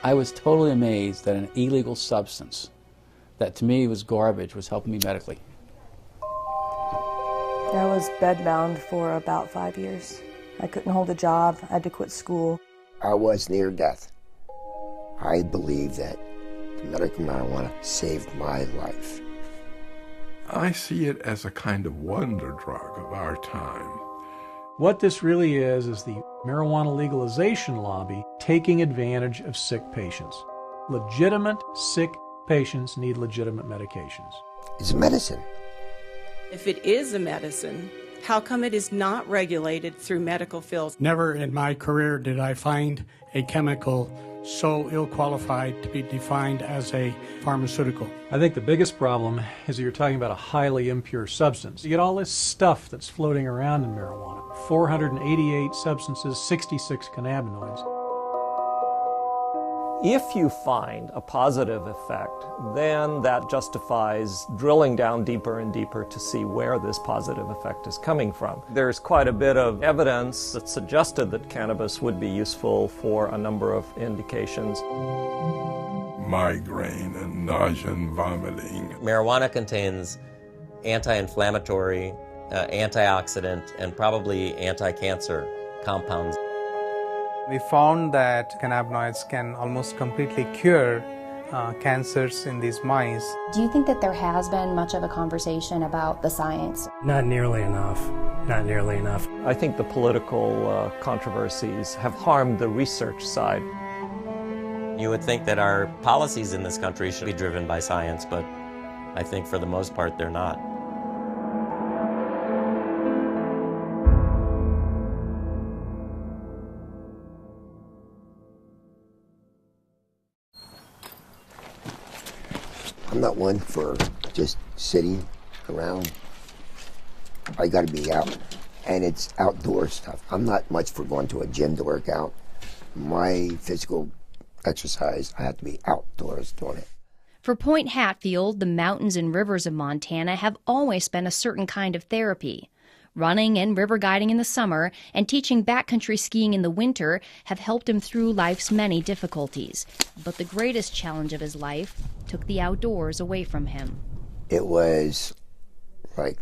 I was totally amazed that an illegal substance that to me was garbage was helping me medically. I was bedbound for about 5 years. I couldn't hold a job. I had to quit school. I was near death. I believe that the medical marijuana saved my life. I see it as a kind of wonder drug of our time. What this really is the marijuana legalization lobby taking advantage of sick patients. Legitimate sick patients need legitimate medications. It's medicine. If it is a medicine, how come it is not regulated through medical fields? Never in my career did I find a chemical so ill-qualified to be defined as a pharmaceutical. I think the biggest problem is that you're talking about a highly impure substance. You get all this stuff that's floating around in marijuana. 488 substances, 66 cannabinoids. If you find a positive effect, then that justifies drilling down deeper and deeper to see where this positive effect is coming from. There's quite a bit of evidence that suggested that cannabis would be useful for a number of indications. Migraine and nausea and vomiting. Marijuana contains anti-inflammatory, antioxidant, and probably anti-cancer compounds. We found that cannabinoids can almost completely cure cancers in these mice. Do you think that there has been much of a conversation about the science? Not nearly enough. Not nearly enough. I think the political controversies have harmed the research side. You would think that our policies in this country should be driven by science, but I think for the most part they're not. I'm not one for just sitting around. I got to be out, and it's outdoor stuff. I'm not much for going to a gym to work out. My physical exercise, I have to be outdoors doing it. For Point Hatfield, the mountains and rivers of Montana have always been a certain kind of therapy. Running and river guiding in the summer and teaching backcountry skiing in the winter have helped him through life's many difficulties. But the greatest challenge of his life took the outdoors away from him. It was like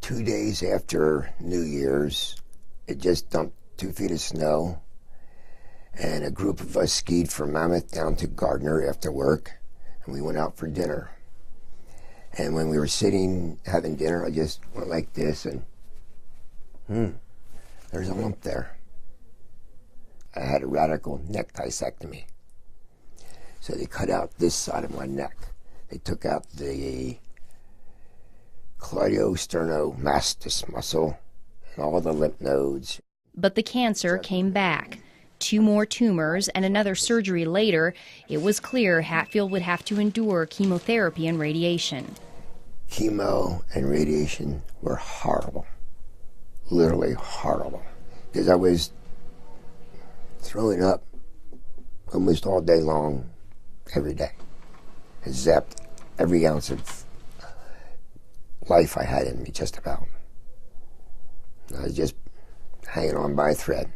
2 days after New Year's. It just dumped 2 feet of snow, and a group of us skied from Mammoth down to Gardner after work, and we went out for dinner. And when we were sitting having dinner, I just went like this, and there's a lump there. I had a radical neck disectomy. So they cut out this side of my neck. They took out the cleidosterniomastus muscle and all the lymph nodes. But the cancer came back. 2 more tumors and another surgery later, it was clear Hatfield would have to endure chemotherapy and radiation. Chemo and radiation were horrible, literally horrible, because I was throwing up almost all day long, every day. It zapped every ounce of life I had in me, just about. I was just hanging on by a thread.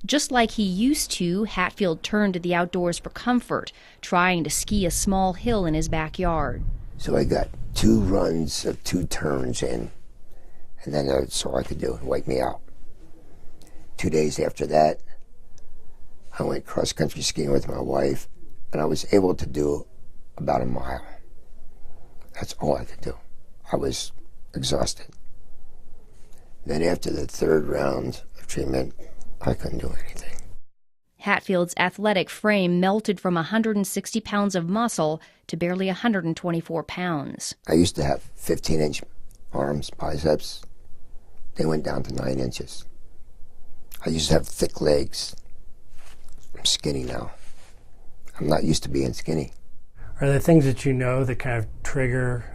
Just like he used to, Hatfield turned to the outdoors for comfort, trying to ski a small hill in his backyard. So I got 2 runs of 2 turns in, and then that's all I could do, wipe me out. 2 days after that, I went cross-country skiing with my wife, and I was able to do about a mile. That's all I could do. I was exhausted. Then after the 3rd round of treatment, I couldn't do anything. Hatfield's athletic frame melted from 160 pounds of muscle to barely 124 pounds. I used to have 15-inch arms, biceps. They went down to 9 inches. I used to have thick legs. I'm skinny now. I'm not used to being skinny. Are there things that you know that kind of trigger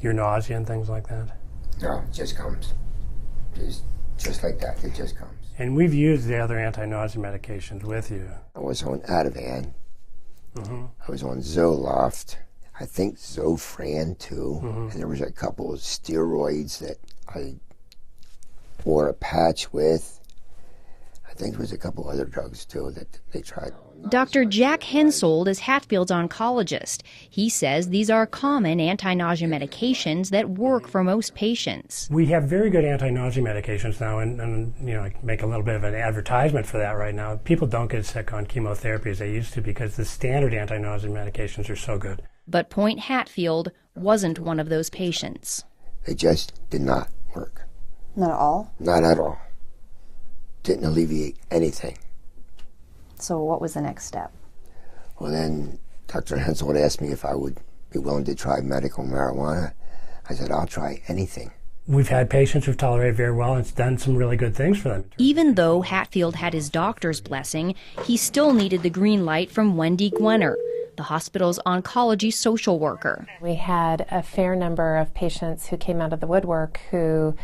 your nausea and things like that? No, it just comes. Just like that, it just comes. And we've used the other anti-nausea medications with you. I was on Ativan. I was on Zoloft. I think Zofran too. And there was a couple of steroids that I wore a patch with. I think there was a couple other drugs, too, that they tried. Dr. Jack Hensold is Hatfield's oncologist. He says these are common anti-nausea medications that work for most patients. We have very good anti-nausea medications now, and you know, I make a little bit of an advertisement for that right now. People don't get sick on chemotherapy as they used to because the standard anti-nausea medications are so good. But Point Hatfield wasn't one of those patients. They just did not work. Not at all? Not at all. Didn't alleviate anything. So what was the next step? Well, then Dr. Hensold asked me if I would be willing to try medical marijuana. I said, I'll try anything. We've had patients who've tolerated very well, and it's done some really good things for them. Even though Hatfield had his doctor's blessing, he still needed the green light from Wendy Gwenner, the hospital's oncology social worker. We had a fair number of patients who came out of the woodwork who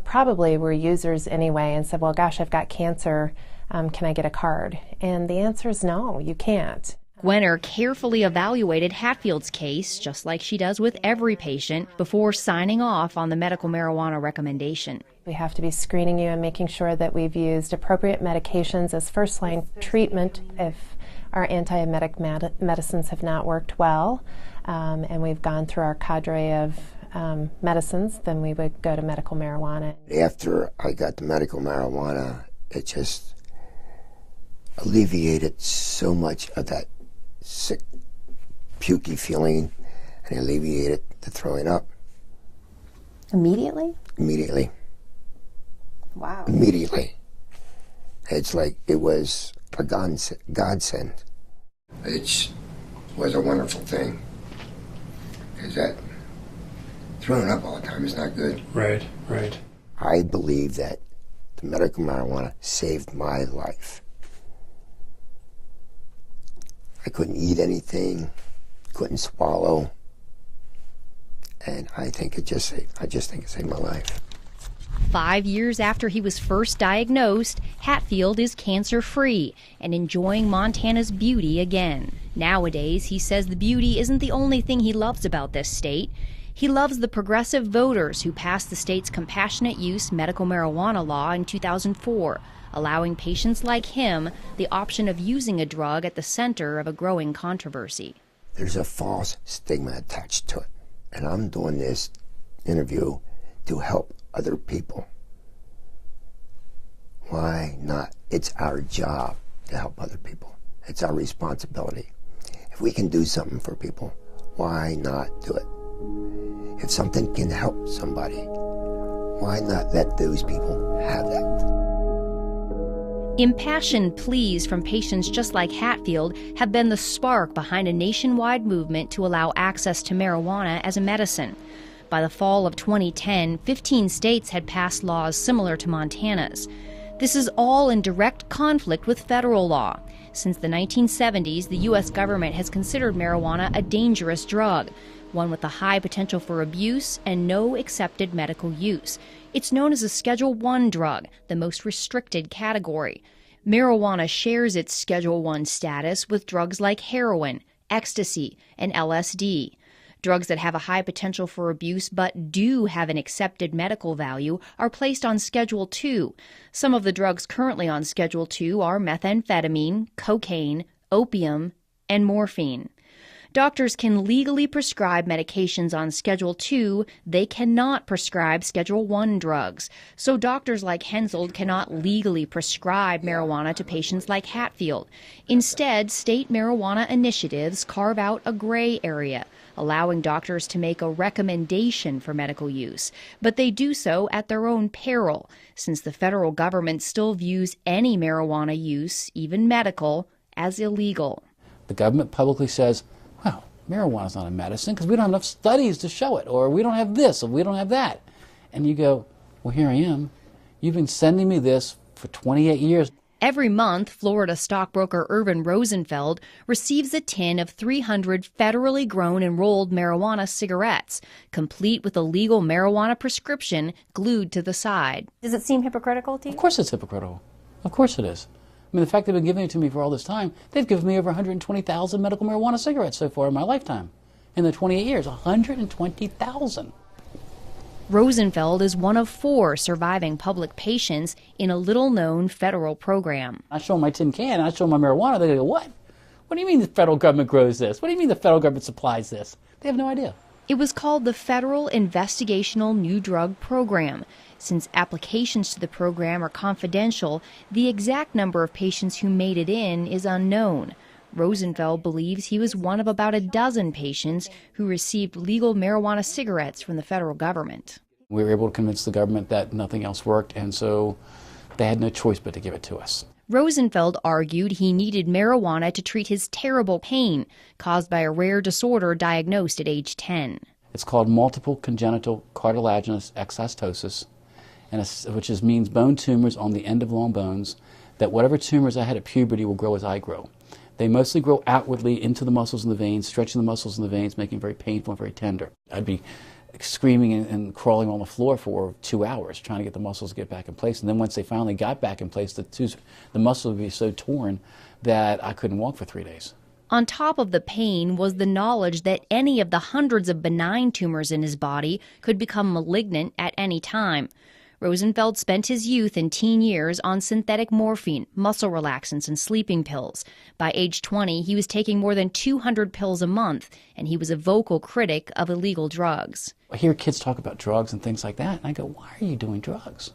probably were users anyway and said, well, gosh, I've got cancer. Can I get a card? And the answer is no, you can't. Gwenner carefully evaluated Hatfield's case, just like she does with every patient, before signing off on the medical marijuana recommendation. We have to be screening you and making sure that we've used appropriate medications as first-line treatment if our antiemetic medicines have not worked well, and we've gone through our cadre of medicines, then we would go to medical marijuana. After I got the medical marijuana, it just alleviated so much of that sick, pukey feeling, and alleviated the throwing up. Immediately? Immediately. Wow. Immediately. It's like it was a godsend. It was a wonderful thing. Because that throwing up all the time is not good. Right, right. I believe that the medical marijuana saved my life. I couldn't eat anything, couldn't swallow, and I think I just think it saved my life. 5 years after he was first diagnosed, Hatfield is cancer-free and enjoying Montana's beauty again. Nowadays, he says the beauty isn't the only thing he loves about this state. He loves the progressive voters who passed the state's compassionate use medical marijuana law in 2004, allowing patients like him the option of using a drug at the center of a growing controversy. There's a false stigma attached to it, and I'm doing this interview to help other people. Why not? It's our job to help other people. It's our responsibility. If we can do something for people, why not do it? If something can help somebody, why not let those people have that? Impassioned pleas from patients just like Hatfield have been the spark behind a nationwide movement to allow access to marijuana as a medicine. By the fall of 2010, 15 states had passed laws similar to Montana's. This is all in direct conflict with federal law. Since the 1970s, the U.S. government has considered marijuana a dangerous drug, one with a high potential for abuse and no accepted medical use. It's known as a Schedule I drug, the most restricted category. Marijuana shares its Schedule I status with drugs like heroin, ecstasy, and LSD. Drugs that have a high potential for abuse but do have an accepted medical value are placed on Schedule II. Some of the drugs currently on Schedule II are methamphetamine, cocaine, opium, and morphine. Doctors can legally prescribe medications on Schedule II. They cannot prescribe Schedule I drugs. So doctors like Hensold cannot legally prescribe marijuana to patients like Hatfield. Instead, state marijuana initiatives carve out a gray area, allowing doctors to make a recommendation for medical use. But they do so at their own peril, since the federal government still views any marijuana use, even medical, as illegal. The government publicly says, well, marijuana's not a medicine because we don't have enough studies to show it, or we don't have this, or we don't have that. And you go, well, here I am. You've been sending me this for 28 years. Every month, Florida stockbroker Irvin Rosenfeld receives a tin of 300 federally grown and rolled marijuana cigarettes, complete with a legal marijuana prescription glued to the side. Does it seem hypocritical to you? Of course it's hypocritical. Of course it is. I mean, the fact they've been giving it to me for all this time, they've given me over 120,000 medical marijuana cigarettes so far in my lifetime. In the 28 years, 120,000. Rosenfeld is one of 4 surviving public patients in a little-known federal program. I show them my tin can, I show them my marijuana, they go, what? What do you mean the federal government grows this? What do you mean the federal government supplies this? They have no idea. It was called the Federal Investigational New Drug Program. Since applications to the program are confidential, the exact number of patients who made it in is unknown. Rosenfeld believes he was one of about a dozen patients who received legal marijuana cigarettes from the federal government. We were able to convince the government that nothing else worked, and so they had no choice but to give it to us. Rosenfeld argued he needed marijuana to treat his terrible pain caused by a rare disorder diagnosed at age 10. It's called multiple congenital cartilaginous exostosis, which means bone tumors on the end of long bones, that whatever tumors I had at puberty will grow as I grow. They mostly grow outwardly into the muscles and the veins, stretching the muscles and the veins, making it very painful and very tender. I'd be screaming and crawling on the floor for 2 hours trying to get the muscles to get back in place. And then once they finally got back in place, the muscle would be so torn that I couldn't walk for 3 days. On top of the pain was the knowledge that any of the hundreds of benign tumors in his body could become malignant at any time. Rosenfeld spent his youth and teen years on synthetic morphine, muscle relaxants, and sleeping pills. By age 20, he was taking more than 200 pills a month, and he was a vocal critic of illegal drugs. I hear kids talk about drugs and things like that, and I go, why are you doing drugs?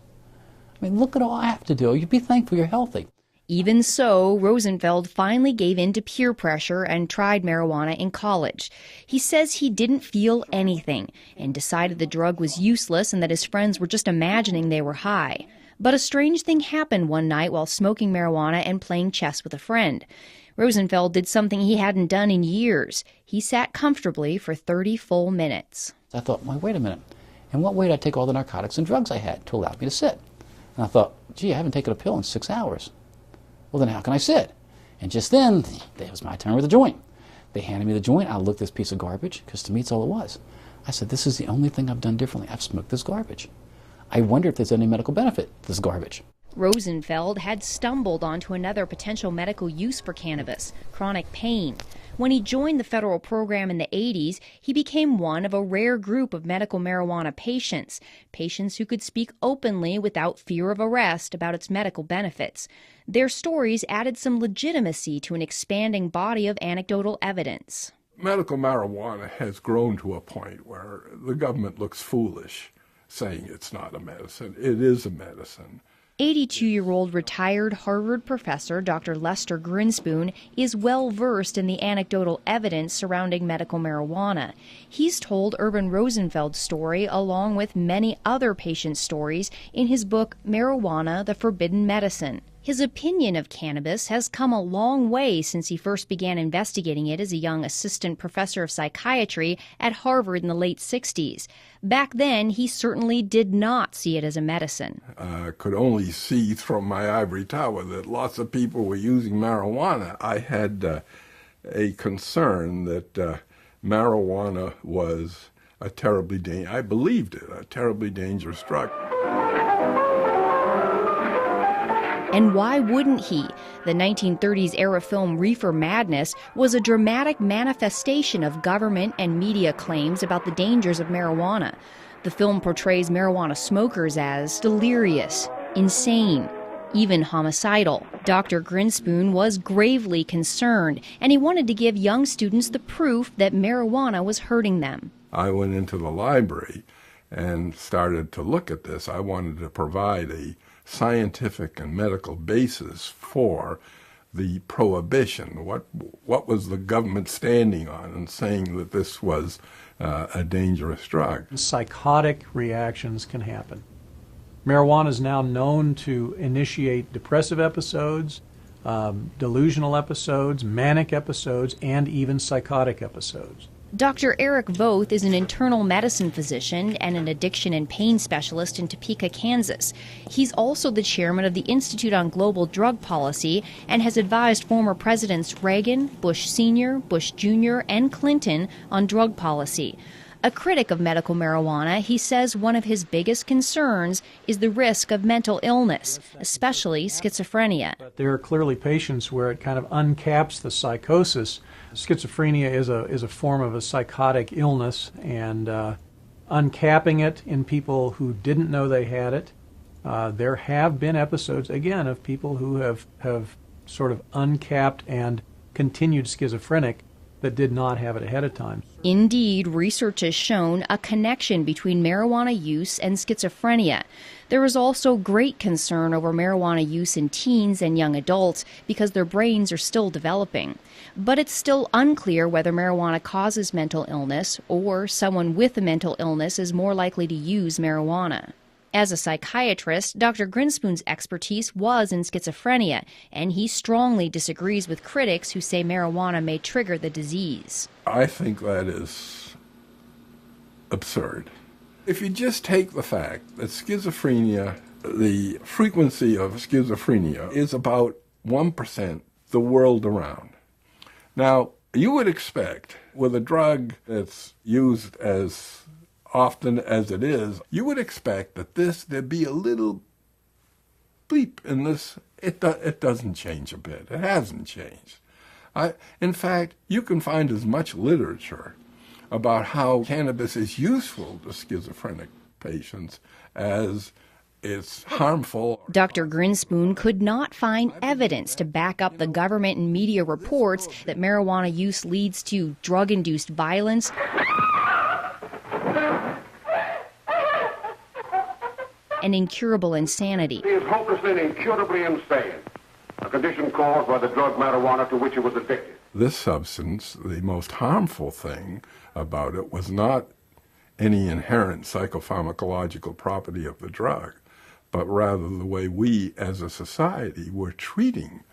I mean, look at all I have to do. You'd be thankful you're healthy. Even so, Rosenfeld finally gave in to peer pressure and tried marijuana in college. He says he didn't feel anything and decided the drug was useless and that his friends were just imagining they were high. But a strange thing happened one night while smoking marijuana and playing chess with a friend. Rosenfeld did something he hadn't done in years. He sat comfortably for 30 full minutes. I thought, well, wait a minute. In what way did I take all the narcotics and drugs I had to allow me to sit? And I thought, gee, I haven't taken a pill in 6 hours. Well, then how can I sit? And just then, it was my turn with the joint. They handed me the joint. I looked at this piece of garbage, because to me it's all it was. I said, this is the only thing I've done differently. I've smoked this garbage. I wonder if there's any medical benefit to this garbage. Rosenfeld had stumbled onto another potential medical use for cannabis, chronic pain. When he joined the federal program in the 80s, he became one of a rare group of medical marijuana patients who could speak openly without fear of arrest about its medical benefits. Their stories added some legitimacy to an expanding body of anecdotal evidence. Medical marijuana has grown to a point where the government looks foolish saying it's not a medicine. It is a medicine. 82-year-old retired Harvard professor Dr. Lester Grinspoon is well-versed in the anecdotal evidence surrounding medical marijuana. He's told Urban Rosenfeld's story along with many other patient stories in his book Marijuana, the Forbidden Medicine. His opinion of cannabis has come a long way since he first began investigating it as a young assistant professor of psychiatry at Harvard in the late 60s. Back then, he certainly did not see it as a medicine. I could only see from my ivory tower that lots of people were using marijuana. I had a concern that marijuana was a terribly dangerous drug. And why wouldn't he? The 1930s-era film Reefer Madness was a dramatic manifestation of government and media claims about the dangers of marijuana. The film portrays marijuana smokers as delirious, insane, even homicidal. Dr. Grinspoon was gravely concerned, and he wanted to give young students the proof that marijuana was hurting them. I went into the library and started to look at this. I wanted to provide a scientific and medical basis for the prohibition. What was the government standing on and saying that this was a dangerous drug? Psychotic reactions can happen. Marijuana is now known to initiate depressive episodes, delusional episodes, manic episodes, and even psychotic episodes. Dr. Eric Voth is an internal medicine physician and an addiction and pain specialist in Topeka, Kansas. He's also the chairman of the Institute on Global Drug Policy and has advised former presidents Reagan, Bush Sr., Bush Jr., and Clinton on drug policy. A critic of medical marijuana, he says one of his biggest concerns is the risk of mental illness, especially schizophrenia. There are clearly patients where it kind of uncaps the psychosis. Schizophrenia is a form of a psychotic illness, and uncapping it in people who didn't know they had it. There have been episodes, again, of people who have sort of uncapped and continued schizophrenic that did not have it ahead of time. Indeed, research has shown a connection between marijuana use and schizophrenia. There is also great concern over marijuana use in teens and young adults because their brains are still developing. But it's still unclear whether marijuana causes mental illness or someone with a mental illness is more likely to use marijuana. As a psychiatrist, Dr. Grinspoon's expertise was in schizophrenia, and he strongly disagrees with critics who say marijuana may trigger the disease. I think that is absurd. If you just take the fact that schizophrenia, the frequency of schizophrenia is about 1% the world around. Now, you would expect with a drug that's used as often as it is, you would expect that there'd be a little bleep in this. It doesn't change a bit. It hasn't changed. In fact, you can find as much literature about how cannabis is useful to schizophrenic patients as it's harmful. Dr. Grinspoon could not find evidence to back up the government and media reports that marijuana use leads to drug-induced violence, and incurable insanity. He is hopelessly and incurably insane, a condition caused by the drug marijuana to which he was addicted. This substance, the most harmful thing about it was not any inherent psychopharmacological property of the drug, but rather the way we as a society were treating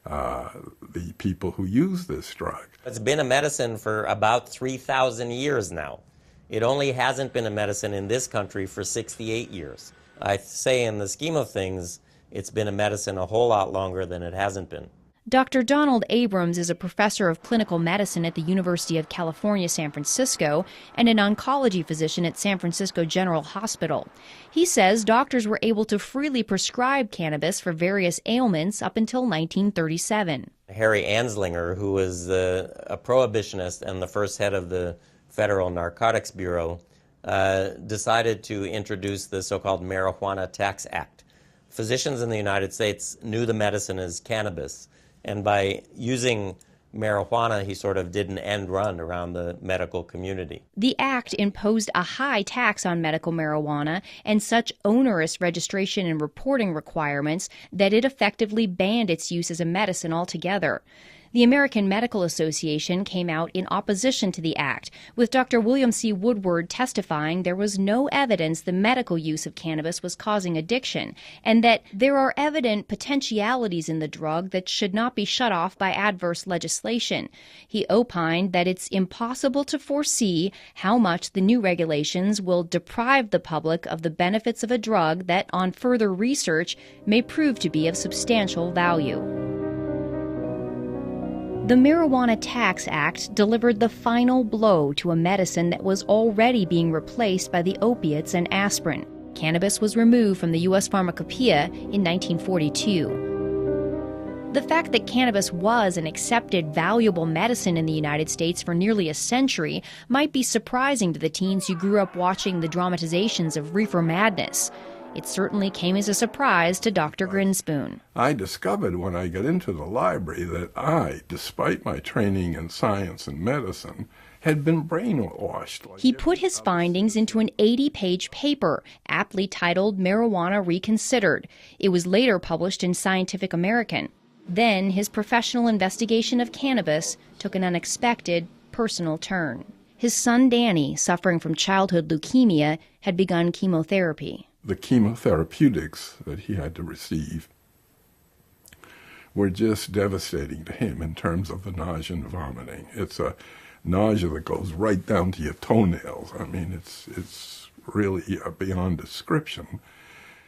the people who use this drug. It's been a medicine for about 3,000 years now. It only hasn't been a medicine in this country for 68 years. I say in the scheme of things, it's been a medicine a whole lot longer than it hasn't been. Dr. Donald Abrams is a professor of clinical medicine at the University of California, San Francisco, and an oncology physician at San Francisco General Hospital. He says doctors were able to freely prescribe cannabis for various ailments up until 1937. Harry Anslinger, who was a prohibitionist and the first head of the Federal Narcotics Bureau, decided to introduce the so-called Marijuana Tax Act. Physicians in the United States knew the medicine as cannabis, and by using marijuana, he sort of did an end run around the medical community. The act imposed a high tax on medical marijuana and such onerous registration and reporting requirements that it effectively banned its use as a medicine altogether. The American Medical Association came out in opposition to the act, with Dr. William C. Woodward testifying there was no evidence the medical use of cannabis was causing addiction, and that there are evident potentialities in the drug that should not be shut off by adverse legislation. He opined that it's impossible to foresee how much the new regulations will deprive the public of the benefits of a drug that, on further research, may prove to be of substantial value. The Marijuana Tax Act delivered the final blow to a medicine that was already being replaced by the opiates and aspirin. Cannabis was removed from the U.S. Pharmacopoeia in 1942. The fact that cannabis was an accepted, valuable medicine in the United States for nearly a century might be surprising to the teens who grew up watching the dramatizations of reefer madness. It certainly came as a surprise to Dr. Grinspoon. I discovered when I got into the library that I, despite my training in science and medicine, had been brainwashed. He put his findings into an 80-page paper, aptly titled Marijuana Reconsidered. It was later published in Scientific American. Then his professional investigation of cannabis took an unexpected, personal turn. His son Danny, suffering from childhood leukemia, had begun chemotherapy. The chemotherapeutics that he had to receive were just devastating to him in terms of the nausea and vomiting. It's a nausea that goes right down to your toenails. I mean, it's really beyond description.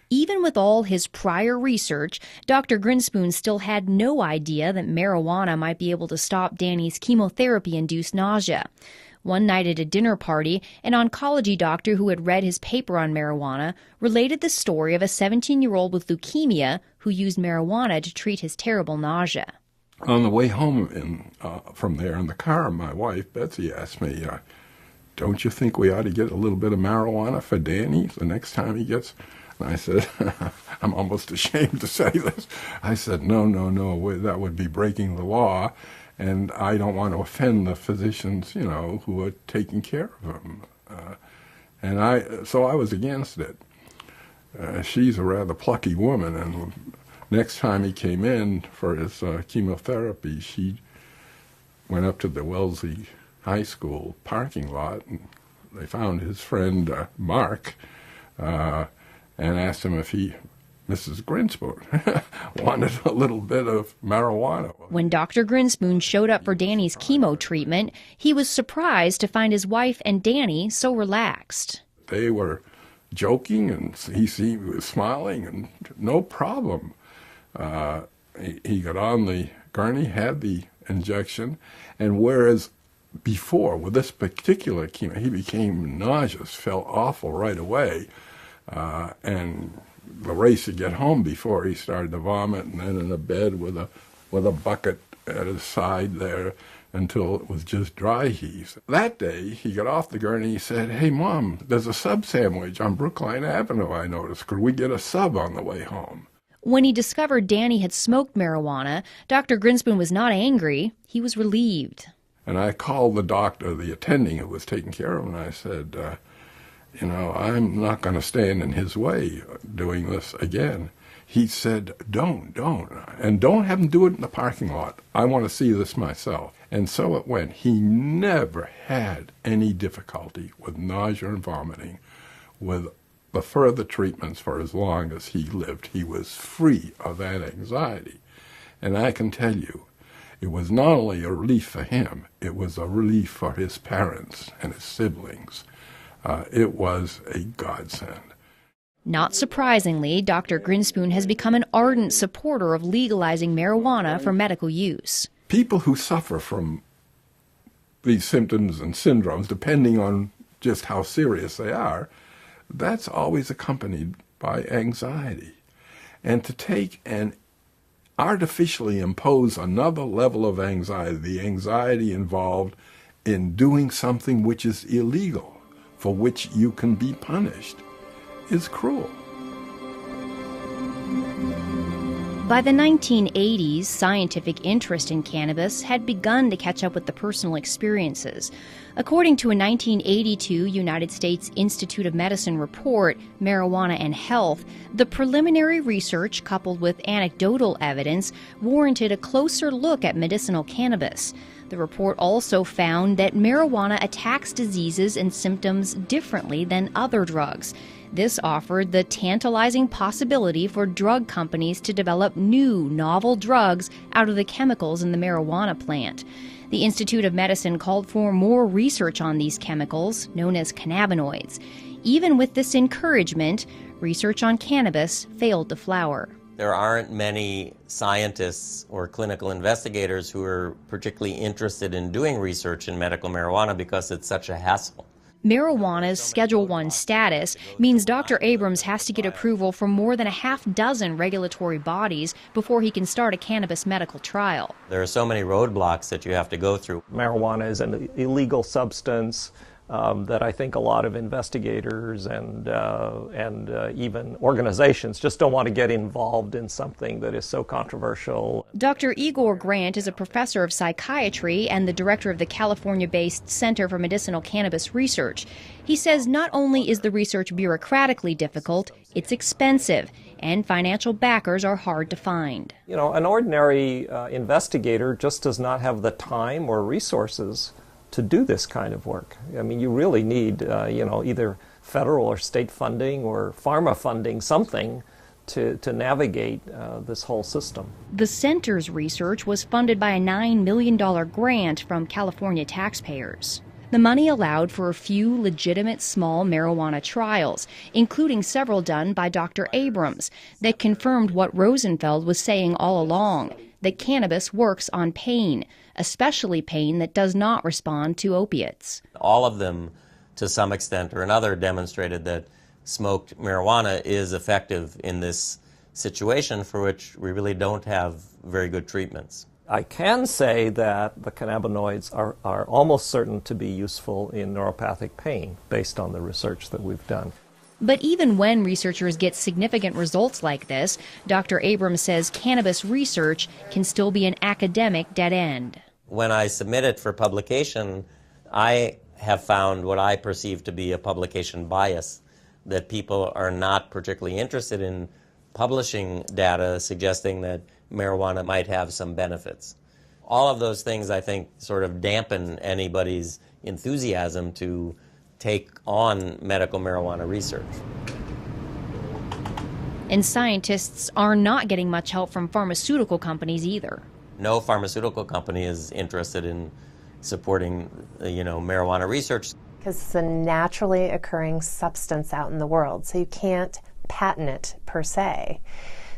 Even with all his prior research, Dr. Grinspoon still had no idea that marijuana might be able to stop Danny's chemotherapy-induced nausea. One night at a dinner party, an oncology doctor who had read his paper on marijuana related the story of a 17-year-old with leukemia who used marijuana to treat his terrible nausea. On the way home from there in the car, my wife, Betsy, asked me, don't you think we ought to get a little bit of marijuana for Danny the next time he gets? And I said, I'm almost ashamed to say this. I said, no, that would be breaking the law, and I don't want to offend the physicians, who are taking care of him. So I was against it. She's a rather plucky woman, and next time he came in for his chemotherapy, she went up to the Wellesley High School parking lot, and they found his friend Mark, and asked him if Mrs. Grinspoon, wanted a little bit of marijuana. When Dr. Grinspoon showed up for Danny's chemo treatment, he was surprised to find his wife and Danny so relaxed. They were joking, and he was smiling, and no problem. He got on the gurney, had the injection, and whereas before, with this particular chemo, he became nauseous, felt awful right away, and the race to get home before he started to vomit, and then in a bed with a bucket at his side there until it was just dry heaves. That day, he got off the gurney, he said, "Hey, Mom, there's a sub sandwich on Brookline Avenue, I noticed. Could we get a sub on the way home?" When he discovered Danny had smoked marijuana, Dr. Grinspoon was not angry. He was relieved. And I called the doctor, the attending who was taking care of him, and I said, I'm not going to stand in his way doing this again. He said, don't. And don't have him do it in the parking lot. I want to see this myself. And so it went. He never had any difficulty with nausea and vomiting. With the further treatments for as long as he lived, he was free of that anxiety. And I can tell you, it was not only a relief for him, it was a relief for his parents and his siblings. It was a godsend. Not surprisingly, Dr. Grinspoon has become an ardent supporter of legalizing marijuana for medical use. People who suffer from these symptoms and syndromes, depending on just how serious they are, that's always accompanied by anxiety. And to take and artificially impose another level of anxiety, the anxiety involved in doing something which is illegal, for which you can be punished, is cruel. By the 1980s, scientific interest in cannabis had begun to catch up with the personal experiences. According to a 1982 United States Institute of Medicine report, Marijuana and Health, the preliminary research coupled with anecdotal evidence warranted a closer look at medicinal cannabis. The report also found that marijuana attacks diseases and symptoms differently than other drugs. This offered the tantalizing possibility for drug companies to develop new, novel drugs out of the chemicals in the marijuana plant. The Institute of Medicine called for more research on these chemicals, known as cannabinoids. Even with this encouragement, research on cannabis failed to flower. There aren't many scientists or clinical investigators who are particularly interested in doing research in medical marijuana because it's such a hassle. Marijuana's Schedule I status means Dr. Abrams has to get approval from more than a half dozen regulatory bodies before he can start a cannabis medical trial. There are so many roadblocks that you have to go through. Marijuana is an illegal substance that I think a lot of investigators and even organizations just don't want to get involved in something that is so controversial. Dr. Igor Grant is a professor of psychiatry and the director of the California-based Center for Medicinal Cannabis Research. He says not only is the research bureaucratically difficult, it's expensive, and financial backers are hard to find. You know, an ordinary investigator just does not have the time or resources to do this kind of work. I mean, you really need, either federal or state funding or pharma funding, something to navigate this whole system. The center's research was funded by a $9 million grant from California taxpayers. The money allowed for a few legitimate small marijuana trials, including several done by Dr. Abrams, that confirmed what Rosenfeld was saying all along, that cannabis works on pain, especially pain that does not respond to opiates. All of them, to some extent or another, demonstrated that smoked marijuana is effective in this situation for which we really don't have very good treatments. I can say that the cannabinoids are almost certain to be useful in neuropathic pain based on the research that we've done. But even when researchers get significant results like this, Dr. Abrams says cannabis research can still be an academic dead end. When I submit it for publication, I have found what I perceive to be a publication bias, that people are not particularly interested in publishing data suggesting that marijuana might have some benefits. All of those things, I think, sort of dampen anybody's enthusiasm to take on medical marijuana research. And scientists are not getting much help from pharmaceutical companies either. No pharmaceutical company is interested in supporting, marijuana research. Because it's a naturally occurring substance out in the world, so you can't patent it per se.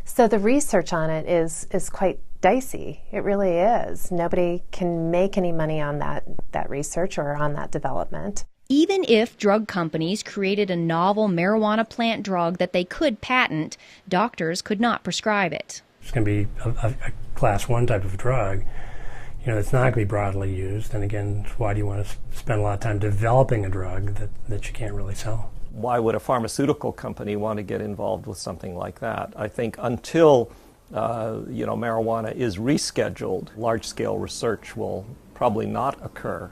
So the research on it is quite dicey. It really is. Nobody can make any money on that research or on that development. Even if drug companies created a novel marijuana plant drug that they could patent, doctors could not prescribe it. It's going to be a class 1 type of drug. It's not going to be broadly used. And again, why do you want to spend a lot of time developing a drug that you can't really sell? Why would a pharmaceutical company want to get involved with something like that? I think until marijuana is rescheduled, large-scale research will probably not occur.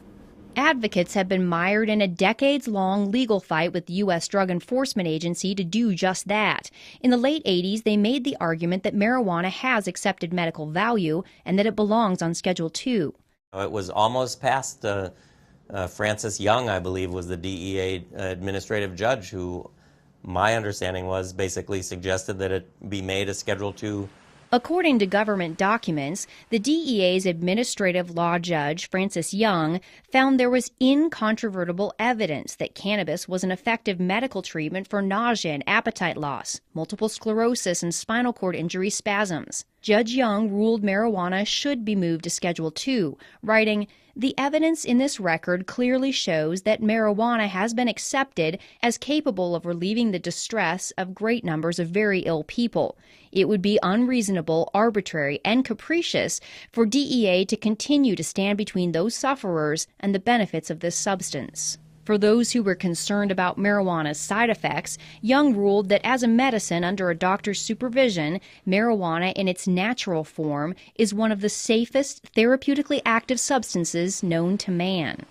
Advocates have been mired in a decades-long legal fight with the U.S. Drug Enforcement Agency to do just that. In the late 80s, they made the argument that marijuana has accepted medical value and that it belongs on Schedule II. It was almost past Francis Young, I believe, was the DEA administrative judge who, my understanding was, basically suggested that it be made a Schedule II. According to government documents, the DEA's administrative law judge, Francis Young, found there was incontrovertible evidence that cannabis was an effective medical treatment for nausea and appetite loss, multiple sclerosis, and spinal cord injury spasms. Judge Young ruled marijuana should be moved to Schedule II, writing, "The evidence in this record clearly shows that marijuana has been accepted as capable of relieving the distress of great numbers of very ill people. It would be unreasonable, arbitrary, and capricious for DEA to continue to stand between those sufferers and the benefits of this substance." For those who were concerned about marijuana's side effects, Young ruled that as a medicine under a doctor's supervision, marijuana in its natural form is one of the safest therapeutically active substances known to man.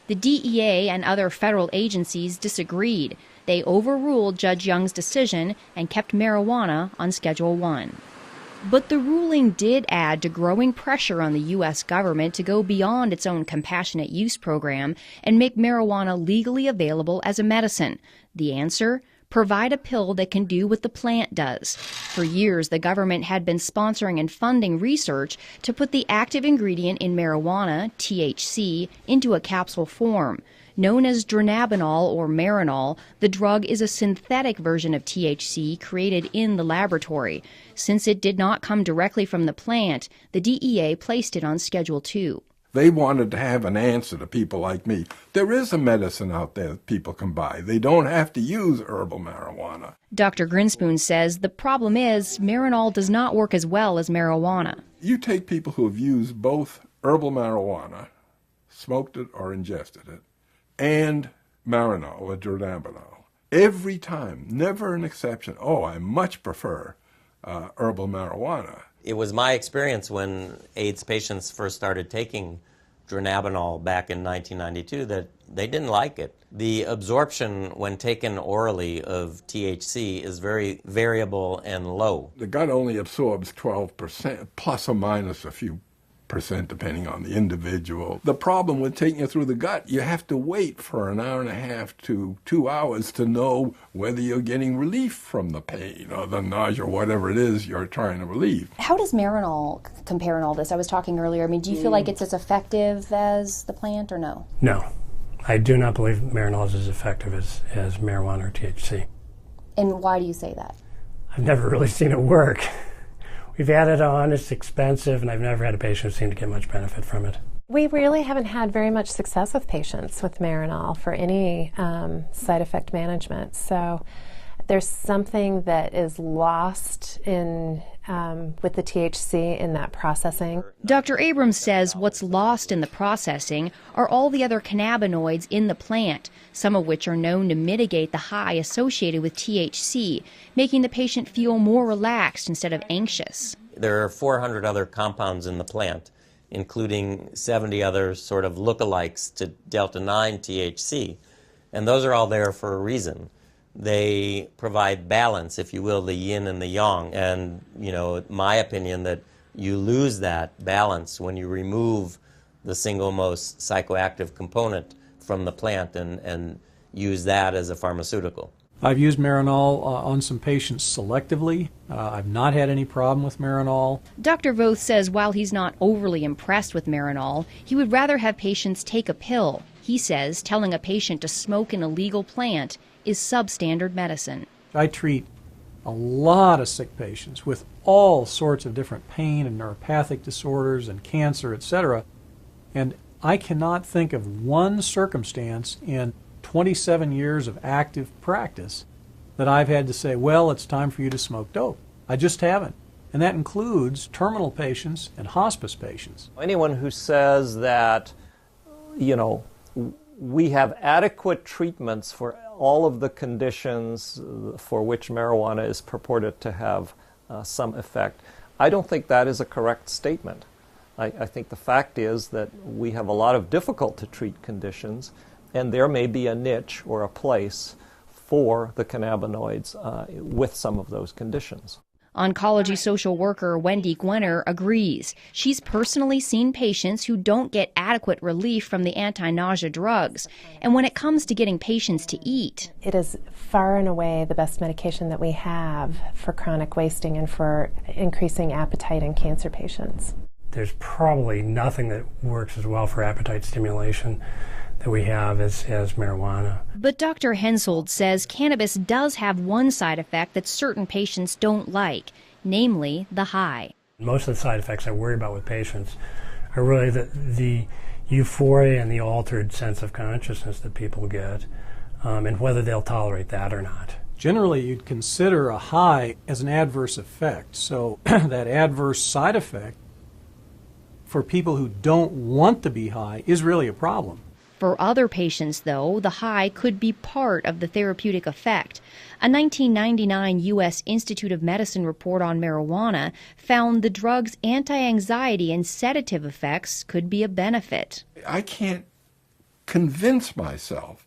The DEA and other federal agencies disagreed. They overruled Judge Young's decision and kept marijuana on Schedule I. But the ruling did add to growing pressure on the U.S. government to go beyond its own compassionate use program and make marijuana legally available as a medicine. The answer? Provide a pill that can do what the plant does. For years, the government had been sponsoring and funding research to put the active ingredient in marijuana, THC, into a capsule form. Known as dronabinol or Marinol, the drug is a synthetic version of THC created in the laboratory. Since it did not come directly from the plant, the DEA placed it on Schedule II. They wanted to have an answer to people like me. There is a medicine out there that people can buy. They don't have to use herbal marijuana. Dr. Grinspoon says the problem is Marinol does not work as well as marijuana. You take people who have used both herbal marijuana, smoked it or ingested it, and Marinol or dronabinol. Every time, never an exception. Oh, I much prefer herbal marijuana. It was my experience when AIDS patients first started taking dronabinol back in 1992 that they didn't like it. The absorption when taken orally of THC is very variable and low. The gut only absorbs 12%, plus or minus a few percent depending on the individual. The problem with taking it through the gut, you have to wait for an hour and a half to 2 hours to know whether you're getting relief from the pain or the nausea or whatever it is you're trying to relieve. How does Marinol compare in all this? I was talking earlier. I mean, do you feel like it's as effective as the plant or no? No. I do not believe Marinol is as effective as marijuana or THC. And why do you say that? I've never really seen it work. We've had it on, it's expensive, and I've never had a patient who seemed to get much benefit from it. We really haven't had very much success with patients with Marinol for any side effect management. So there's something that is lost in with the THC in that processing. Dr. Abrams says what's lost in the processing are all the other cannabinoids in the plant, some of which are known to mitigate the high associated with THC, making the patient feel more relaxed instead of anxious. There are 400 other compounds in the plant, including 70 other sort of lookalikes to delta-9 THC, and those are all there for a reason. They provide balance, if you will, the yin and the yang. And, my opinion that you lose that balance when you remove the single most psychoactive component from the plant and use that as a pharmaceutical. I've used Marinol on some patients selectively. I've not had any problem with Marinol. Dr. Voth says while he's not overly impressed with Marinol, he would rather have patients take a pill. He says telling a patient to smoke an illegal plant is substandard medicine. I treat a lot of sick patients with all sorts of different pain and neuropathic disorders and cancer, etc. And I cannot think of one circumstance in 27 years of active practice that I've had to say, well, it's time for you to smoke dope. I just haven't. And that includes terminal patients and hospice patients. Anyone who says that, we have adequate treatments for all of the conditions for which marijuana is purported to have some effect, I don't think that is a correct statement. I think the fact is that we have a lot of difficult to treat conditions, and there may be a niche or a place for the cannabinoids with some of those conditions. Oncology social worker Wendy Gwenner agrees. She's personally seen patients who don't get adequate relief from the anti-nausea drugs. And when it comes to getting patients to eat, it is far and away the best medication that we have for chronic wasting and for increasing appetite in cancer patients. There's probably nothing that works as well for appetite stimulation that we have as marijuana. But Dr. Hensoldt says cannabis does have one side effect that certain patients don't like, namely the high. Most of the side effects I worry about with patients are really the euphoria and the altered sense of consciousness that people get, and whether they'll tolerate that or not. Generally, you'd consider a high as an adverse effect. So that adverse side effect for people who don't want to be high is really a problem. For other patients, though, the high could be part of the therapeutic effect. A 1999 U.S. Institute of Medicine report on marijuana found the drug's anti-anxiety and sedative effects could be a benefit. I can't convince myself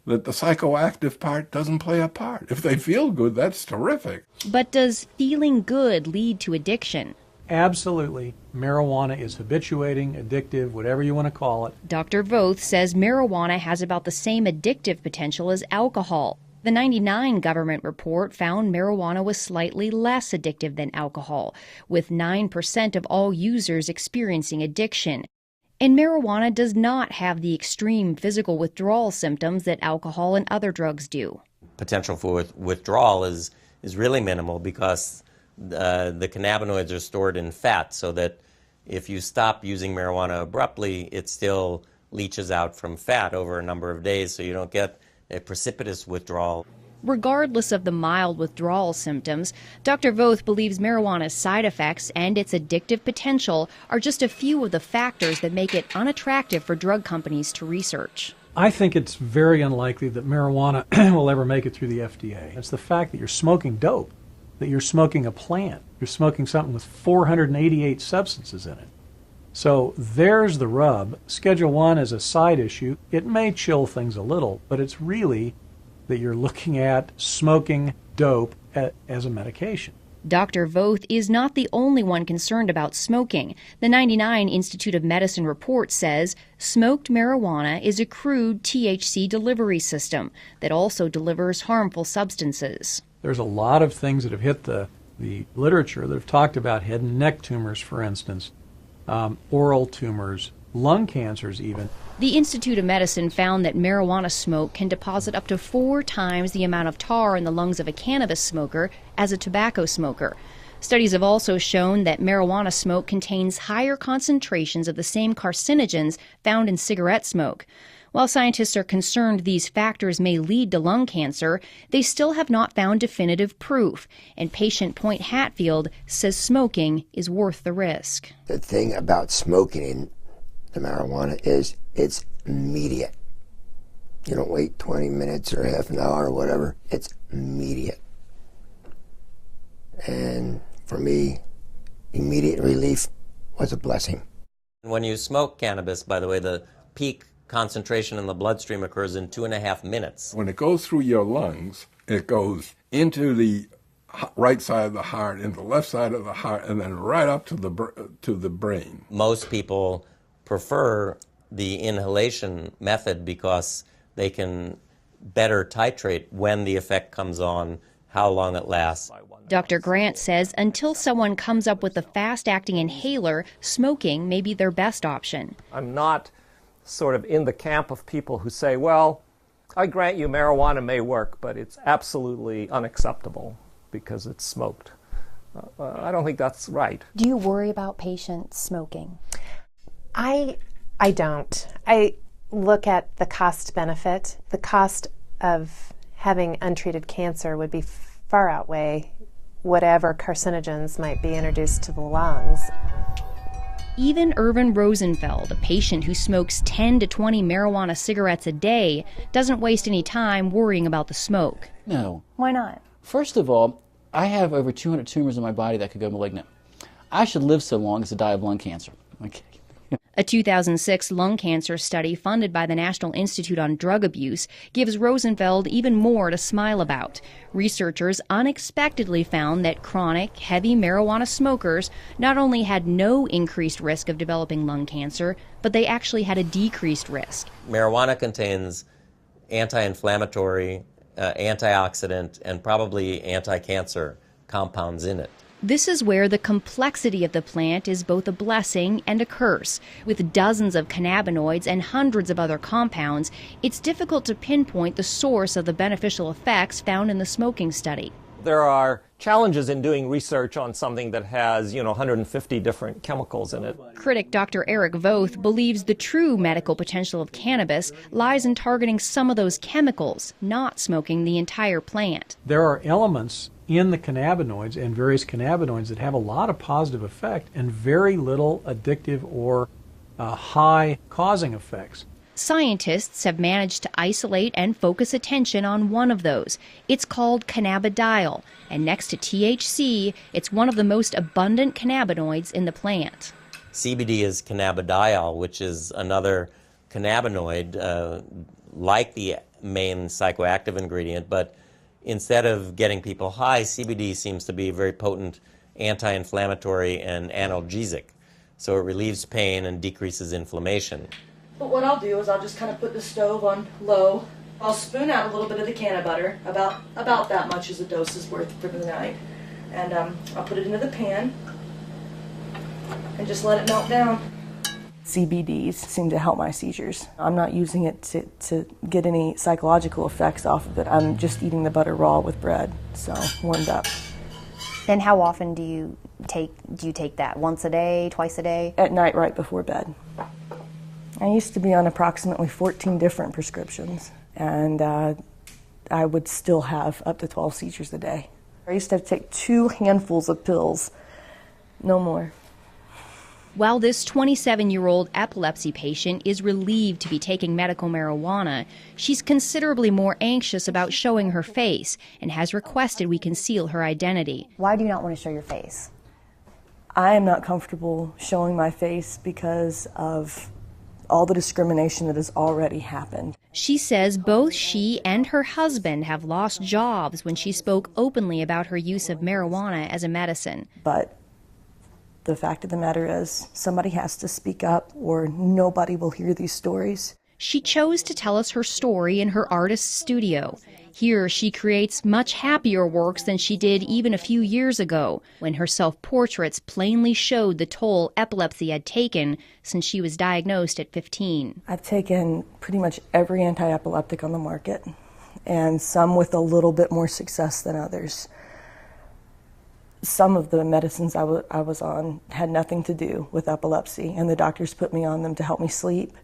that the psychoactive part doesn't play a part. If they feel good, that's terrific. But does feeling good lead to addiction? Absolutely. Marijuana is habituating, addictive, whatever you want to call it. Dr. Voth says marijuana has about the same addictive potential as alcohol. The 1999 government report found marijuana was slightly less addictive than alcohol, with 9% of all users experiencing addiction. And marijuana does not have the extreme physical withdrawal symptoms that alcohol and other drugs do. Potential for withdrawal is really minimal because the cannabinoids are stored in fat, so that if you stop using marijuana abruptly, it still leaches out from fat over a number of days, so you don't get a precipitous withdrawal. Regardless of the mild withdrawal symptoms, Dr. Voth believes marijuana's side effects and its addictive potential are just a few of the factors that make it unattractive for drug companies to research. I think it's very unlikely that marijuana will ever make it through the FDA. It's the fact that you're smoking dope, that you're smoking a plant. You're smoking something with 488 substances in it. So there's the rub. Schedule 1 is a side issue. It may chill things a little, but it's really that you're looking at smoking dope as a medication. Dr. Voth is not the only one concerned about smoking. The 1999 Institute of Medicine report says smoked marijuana is a crude THC delivery system that also delivers harmful substances. There's a lot of things that have hit the literature that have talked about head and neck tumors, for instance, oral tumors, lung cancers even. The Institute of Medicine found that marijuana smoke can deposit up to 4 times the amount of tar in the lungs of a cannabis smoker as a tobacco smoker. Studies have also shown that marijuana smoke contains higher concentrations of the same carcinogens found in cigarette smoke. While scientists are concerned these factors may lead to lung cancer, they still have not found definitive proof, and patient Point Hatfield says smoking is worth the risk. The thing about smoking the marijuana is it's immediate. You don't wait 20 minutes or half an hour or whatever. It's immediate. And for me, immediate relief was a blessing. When you smoke cannabis, by the way, the peak concentration in the bloodstream occurs in 2.5 minutes. When it goes through your lungs, it goes into the right side of the heart, into the left side of the heart, and then right up to the brain. Most people prefer the inhalation method because they can better titrate when the effect comes on, how long it lasts. Dr. Grant says until someone comes up with a fast-acting inhaler, smoking may be their best option. I'm not sort of in the camp of people who say, well, I grant you marijuana may work, but it's absolutely unacceptable because it's smoked. I don't think that's right. Do you worry about patients smoking? I don't. I look at the cost benefit. The cost of having untreated cancer would be far outweigh whatever carcinogens might be introduced to the lungs. Even Irvin Rosenfeld, a patient who smokes 10 to 20 marijuana cigarettes a day, doesn't waste any time worrying about the smoke. No. Why not? First of all, I have over 200 tumors in my body that could go malignant. I should live so long as to die of lung cancer. Okay. A 2006 lung cancer study funded by the National Institute on Drug Abuse gives Rosenfeld even more to smile about. Researchers unexpectedly found that chronic, heavy marijuana smokers not only had no increased risk of developing lung cancer, but they actually had a decreased risk. Marijuana contains anti-inflammatory, antioxidant, and probably anti-cancer compounds in it. This is where the complexity of the plant is both a blessing and a curse. With dozens of cannabinoids and hundreds of other compounds, it's difficult to pinpoint the source of the beneficial effects found in the smoking study. There are challenges in doing research on something that has, 150 different chemicals in it. Critic Dr. Eric Voth believes the true medical potential of cannabis lies in targeting some of those chemicals, not smoking the entire plant. There are elements in the cannabinoids and various cannabinoids that have a lot of positive effect and very little addictive or high causing effects. Scientists have managed to isolate and focus attention on one of those. It's called cannabidiol, and next to THC, it's one of the most abundant cannabinoids in the plant. CBD is cannabidiol, which is another cannabinoid like the main psychoactive ingredient, but instead of getting people high, CBD seems to be a very potent anti-inflammatory and analgesic. So it relieves pain and decreases inflammation. But what I'll do is I'll just kind of put the stove on low. I'll spoon out a little bit of the canna butter, about that much as a dose is worth for the night. And I'll put it into the pan and just let it melt down. CBDs seem to help my seizures. I'm not using it to get any psychological effects off of it. I'm just eating the butter raw with bread, so warmed up. And how often do you take that? Once a day, twice a day? At night, right before bed. I used to be on approximately 14 different prescriptions, and I would still have up to 12 seizures a day. I used to have to take 2 handfuls of pills, no more. While this 27-year-old epilepsy patient is relieved to be taking medical marijuana, she's considerably more anxious about showing her face and has requested we conceal her identity. Why do you not want to show your face? I am not comfortable showing my face because of all the discrimination that has already happened. She says both she and her husband have lost jobs when she spoke openly about her use of marijuana as a medicine. But the fact of the matter is, somebody has to speak up or nobody will hear these stories. She chose to tell us her story in her artist's studio. Here she creates much happier works than she did even a few years ago, when her self-portraits plainly showed the toll epilepsy had taken since she was diagnosed at 15. I've taken pretty much every anti-epileptic on the market, and some with a little bit more success than others. Some of the medicines I was on had nothing to do with epilepsy, and the doctors put me on them to help me sleep.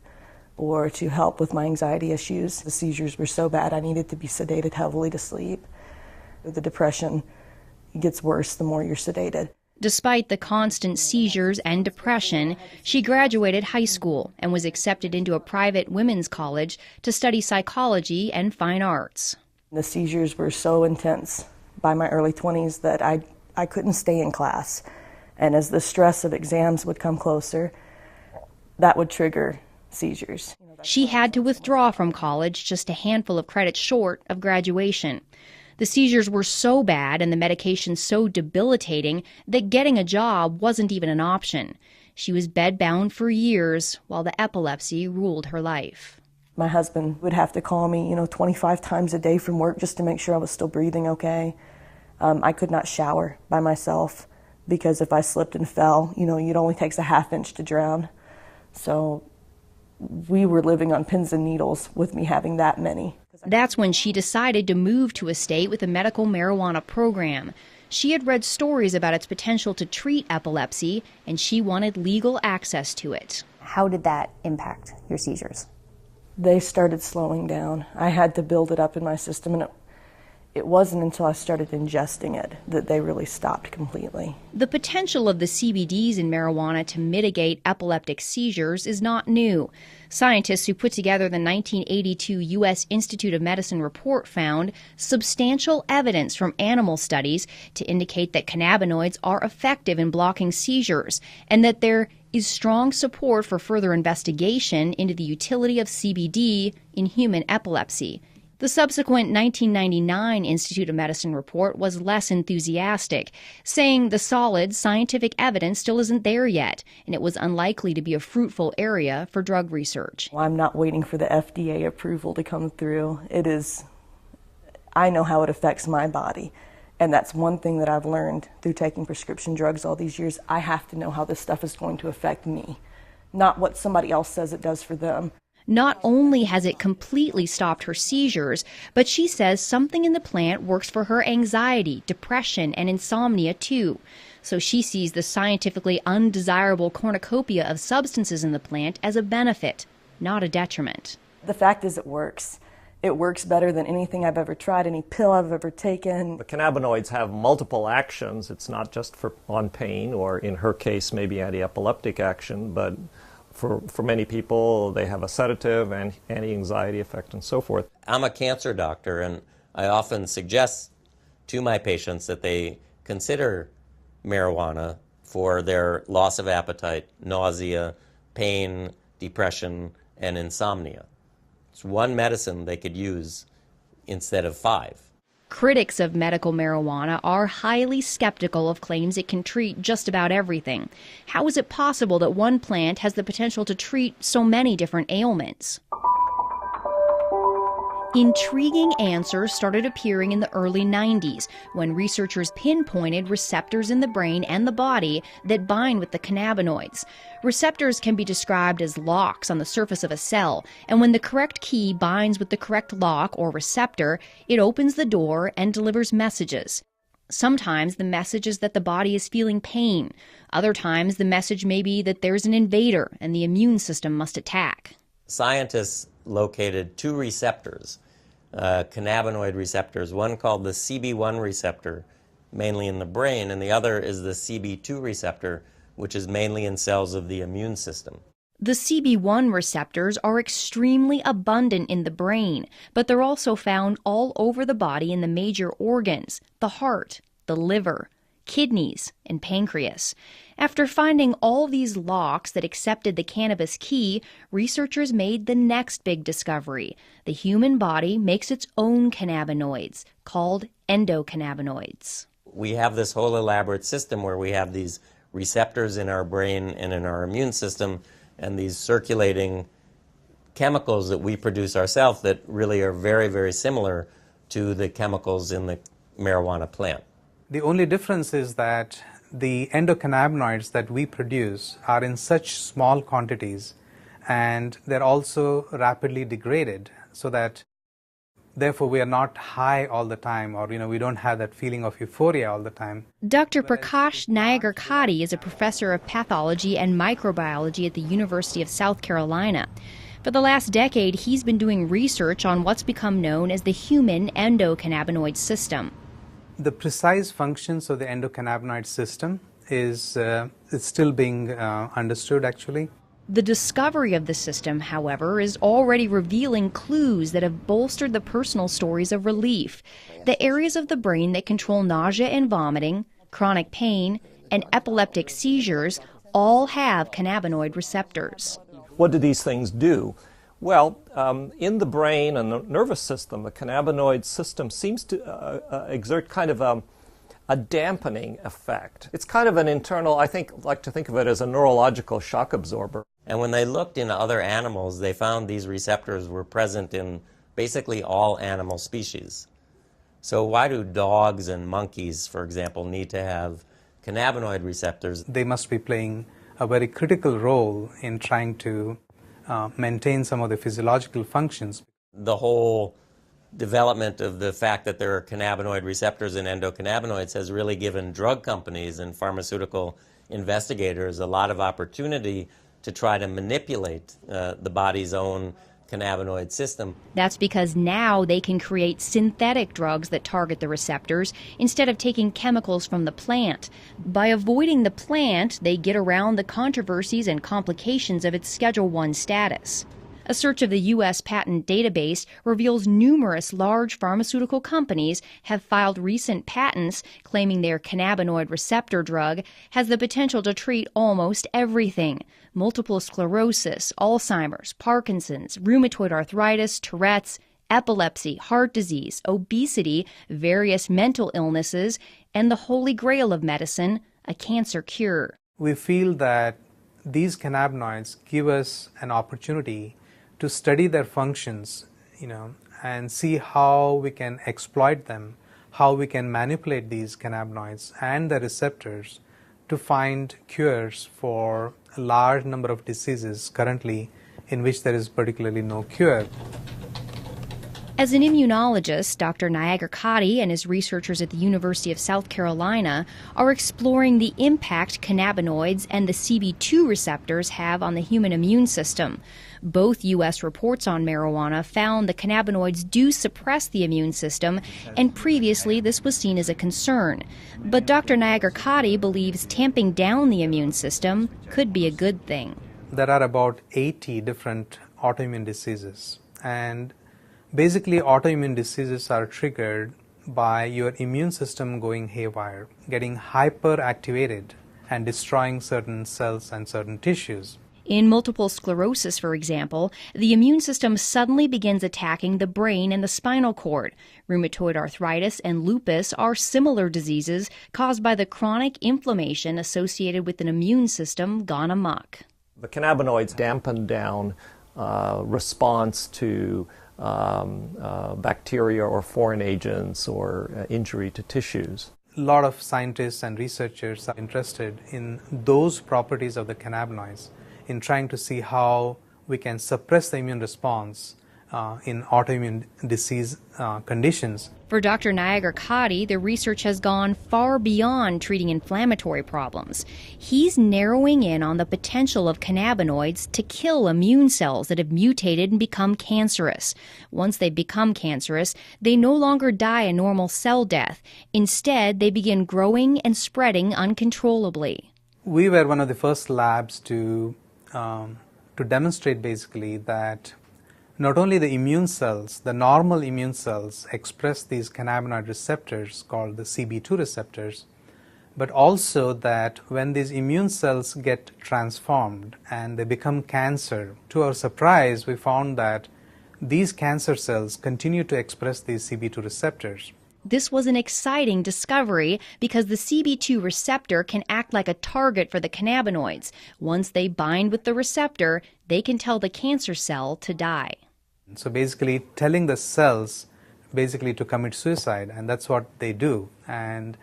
or to help with my anxiety issues. The seizures were so bad I needed to be sedated heavily to sleep. The depression gets worse the more you're sedated. Despite the constant seizures and depression, she graduated high school and was accepted into a private women's college to study psychology and fine arts. The seizures were so intense by my early 20s that I couldn't stay in class. And as the stress of exams would come closer, that would trigger seizures. She had to withdraw from college just a handful of credits short of graduation. The seizures were so bad and the medication so debilitating that getting a job wasn't even an option. She was bedbound for years while the epilepsy ruled her life. My husband would have to call me, 25 times a day from work just to make sure I was still breathing okay. I could not shower by myself because if I slipped and fell, it only takes a half inch to drown. So we were living on pins and needles with me having that many. That's when she decided to move to a state with a medical marijuana program. She had read stories about its potential to treat epilepsy, and she wanted legal access to it. How did that impact your seizures? They started slowing down. I had to build it up in my system, and it wasn't until I started ingesting it that they really stopped completely. The potential of the CBDs in marijuana to mitigate epileptic seizures is not new. Scientists who put together the 1982 U.S. Institute of Medicine report found substantial evidence from animal studies to indicate that cannabinoids are effective in blocking seizures and that there is strong support for further investigation into the utility of CBD in human epilepsy. The subsequent 1999 Institute of Medicine report was less enthusiastic, saying the solid scientific evidence still isn't there yet, and it was unlikely to be a fruitful area for drug research. I'm not waiting for the FDA approval to come through. I know how it affects my body, and that's one thing that I've learned through taking prescription drugs all these years. I have to know how this stuff is going to affect me, not what somebody else says it does for them. Not only has it completely stopped her seizures, but she says something in the plant works for her anxiety, depression, and insomnia too. So she sees the scientifically undesirable cornucopia of substances in the plant as a benefit, not a detriment. The fact is it works. It works better than anything I've ever tried, any pill I've ever taken. The cannabinoids have multiple actions. It's not just on pain, or in her case, maybe anti-epileptic action, but for many people, they have a sedative and anti-anxiety effect and so forth. I'm a cancer doctor, and I often suggest to my patients that they consider marijuana for their loss of appetite, nausea, pain, depression, and insomnia. It's one medicine they could use instead of 5. Critics of medical marijuana are highly skeptical of claims it can treat just about everything. How is it possible that one plant has the potential to treat so many different ailments? Intriguing answers started appearing in the early 90s when researchers pinpointed receptors in the brain and the body that bind with the cannabinoids. Receptors can be described as locks on the surface of a cell, and when the correct key binds with the correct lock or receptor, it opens the door and delivers messages. Sometimes the message is that the body is feeling pain. Other times the message may be that there's an invader and the immune system must attack. Scientists located 2 receptors, cannabinoid receptors, one called the CB1 receptor, mainly in the brain, and the other is the CB2 receptor, which is mainly in cells of the immune system. The CB1 receptors are extremely abundant in the brain, but they're also found all over the body in the major organs, the heart, the liver, kidneys, and pancreas. After finding all these locks that accepted the cannabis key, researchers made the next big discovery. The human body makes its own cannabinoids, called endocannabinoids. We have this whole elaborate system where we have these receptors in our brain and in our immune system, and these circulating chemicals that we produce ourselves that really are very, very similar to the chemicals in the marijuana plant. The only difference is that the endocannabinoids that we produce are in such small quantities, and they're also rapidly degraded, so that therefore we are not high all the time, or we don't have that feeling of euphoria all the time. Dr. Prakash Nayagarkati is a professor of pathology and microbiology at the University of South Carolina. For the last decade, he's been doing research on what's become known as the human endocannabinoid system. The precise functions of the endocannabinoid system is still being understood, actually. The discovery of the system, however, is already revealing clues that have bolstered the personal stories of relief. The areas of the brain that control nausea and vomiting, chronic pain, and epileptic seizures all have cannabinoid receptors. What do these things do? Well, in the brain and the nervous system, the cannabinoid system seems to exert kind of a dampening effect. It's kind of an internal, I like to think of it as a neurological shock absorber. And when they looked in other animals, they found these receptors were present in basically all animal species. So why do dogs and monkeys, for example, need to have cannabinoid receptors? They must be playing a very critical role in trying to maintain some of the physiological functions. The whole development of the fact that there are cannabinoid receptors in endocannabinoids has really given drug companies and pharmaceutical investigators a lot of opportunity to try to manipulate the body's own cannabinoid system. That's because now they can create synthetic drugs that target the receptors instead of taking chemicals from the plant. By avoiding the plant, they get around the controversies and complications of its Schedule I status. A search of the U.S. patent database reveals numerous large pharmaceutical companies have filed recent patents claiming their cannabinoid receptor drug has the potential to treat almost everything: multiple sclerosis, Alzheimer's, Parkinson's, rheumatoid arthritis, Tourette's, epilepsy, heart disease, obesity, various mental illnesses, and the holy grail of medicine, a cancer cure. We feel that these cannabinoids give us an opportunity to study their functions, and see how we can exploit them, how we can manipulate these cannabinoids and the receptors to find cures for a large number of diseases currently in which there is particularly no cure. As an immunologist, Dr. Nayager Kadi and his researchers at the University of South Carolina are exploring the impact cannabinoids and the CB2 receptors have on the human immune system. Both U.S. reports on marijuana found the cannabinoids do suppress the immune system, and previously this was seen as a concern. But Dr. Nayager Kadi believes tamping down the immune system could be a good thing. There are about 80 different autoimmune diseases, and basically autoimmune diseases are triggered by your immune system going haywire, getting hyperactivated and destroying certain cells and certain tissues. In multiple sclerosis, for example, the immune system suddenly begins attacking the brain and the spinal cord. Rheumatoid arthritis and lupus are similar diseases caused by the chronic inflammation associated with an immune system gone amok. The cannabinoids dampen down response to bacteria or foreign agents or injury to tissues. A lot of scientists and researchers are interested in those properties of the cannabinoids, in trying to see how we can suppress the immune response in autoimmune disease conditions. For Dr. Nayager Kadi, the research has gone far beyond treating inflammatory problems. He's narrowing in on the potential of cannabinoids to kill immune cells that have mutated and become cancerous. Once they become cancerous, they no longer die a normal cell death. Instead, they begin growing and spreading uncontrollably. We were one of the first labs to demonstrate basically that not only the immune cells, the normal immune cells express these cannabinoid receptors called the CB2 receptors, but also that when these immune cells get transformed and they become cancer, to our surprise, we found that these cancer cells continue to express these CB2 receptors. This was an exciting discovery because the CB2 receptor can act like a target for the cannabinoids. Once they bind with the receptor, they can tell the cancer cell to die. So basically telling the cells basically to commit suicide, and that's what they do. And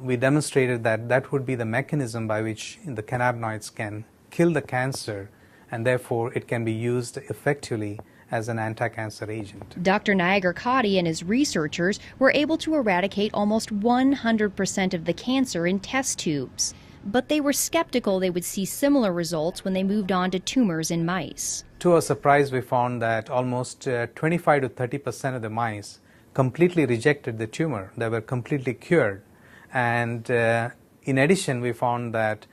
we demonstrated that that would be the mechanism by which the cannabinoids can kill the cancer, and therefore it can be used effectively as an anti-cancer agent. Dr. Nayager Kadi and his researchers were able to eradicate almost 100% of the cancer in test tubes. But they were skeptical they would see similar results when they moved on to tumors in mice. To our surprise, we found that almost 25 to 30% of the mice completely rejected the tumor. They were completely cured. And in addition, we found that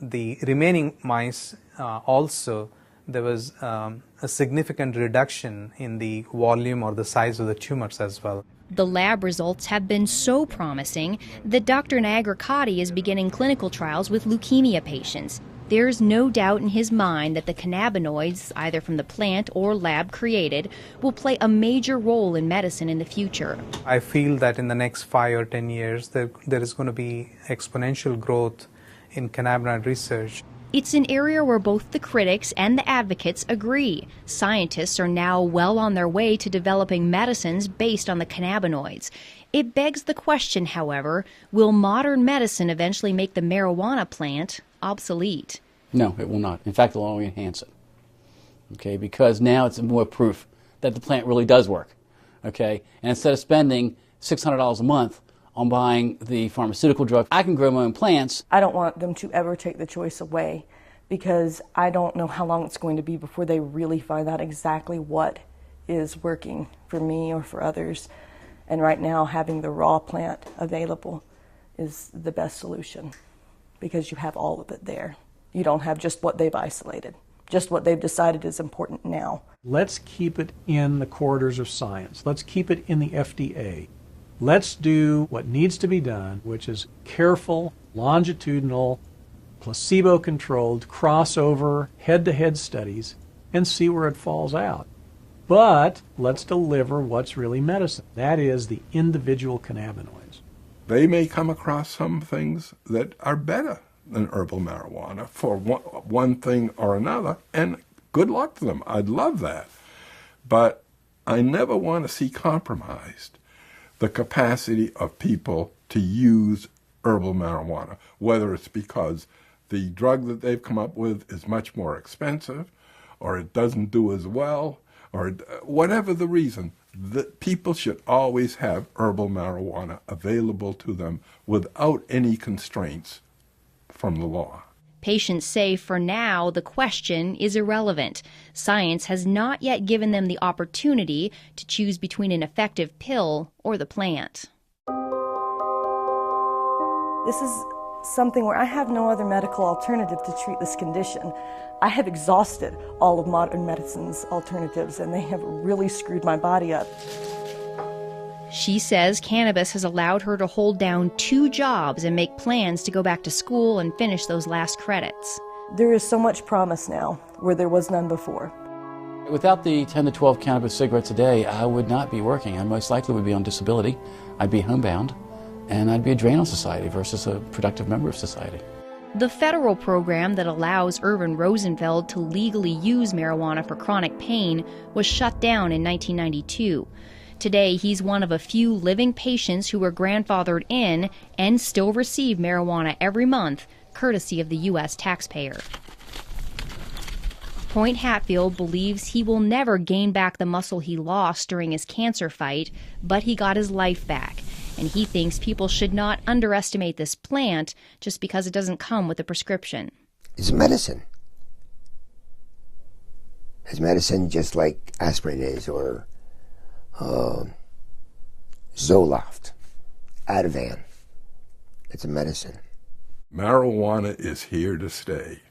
the remaining mice also, there was a significant reduction in the volume or the size of the tumors as well. The lab results have been so promising that Dr. Nagarkoti is beginning clinical trials with leukemia patients. There's no doubt in his mind that the cannabinoids, either from the plant or lab created, will play a major role in medicine in the future. I feel that in the next 5 or 10 years, there is going to be exponential growth in cannabinoid research. It's an area where both the critics and the advocates agree. Scientists are now well on their way to developing medicines based on the cannabinoids. It begs the question, however, will modern medicine eventually make the marijuana plant obsolete? No, it will not. In fact, it will only enhance it. Okay, because now it's more proof that the plant really does work. Okay, and instead of spending $600 a month on buying the pharmaceutical drug, I can grow my own plants. I don't want them to ever take the choice away, because I don't know how long it's going to be before they really find out exactly what is working for me or for others. And right now, having the raw plant available is the best solution, because you have all of it there. You don't have just what they've isolated, just what they've decided is important now. Let's keep it in the corridors of science. Let's keep it in the FDA. Let's do what needs to be done, which is careful, longitudinal, placebo-controlled, crossover, head-to-head studies, and see where it falls out. But let's deliver what's really medicine. That is the individual cannabinoids. They may come across some things that are better than herbal marijuana for one thing or another, and good luck to them. I'd love that. But I never want to see compromised the capacity of people to use herbal marijuana, whether it's because the drug that they've come up with is much more expensive, or it doesn't do as well, or whatever the reason. That people should always have herbal marijuana available to them without any constraints from the law. Patients say for now the question is irrelevant. Science has not yet given them the opportunity to choose between an effective pill or the plant. This is something where I have no other medical alternative to treat this condition. I have exhausted all of modern medicine's alternatives, and they have really screwed my body up. She says cannabis has allowed her to hold down 2 jobs and make plans to go back to school and finish those last credits. There is so much promise now where there was none before. Without the 10 to 12 cannabis cigarettes a day, I would not be working. I most likely would be on disability. I'd be homebound, and I'd be a drain on society versus a productive member of society. The federal program that allows Irvin Rosenfeld to legally use marijuana for chronic pain was shut down in 1992. Today, he's one of a few living patients who were grandfathered in and still receive marijuana every month, courtesy of the U.S. taxpayer. Point Hatfield believes he will never gain back the muscle he lost during his cancer fight, but he got his life back. And he thinks people should not underestimate this plant just because it doesn't come with a prescription. It's medicine. It's medicine just like aspirin is, or Zoloft, Ativan. It's a medicine. Marijuana is here to stay.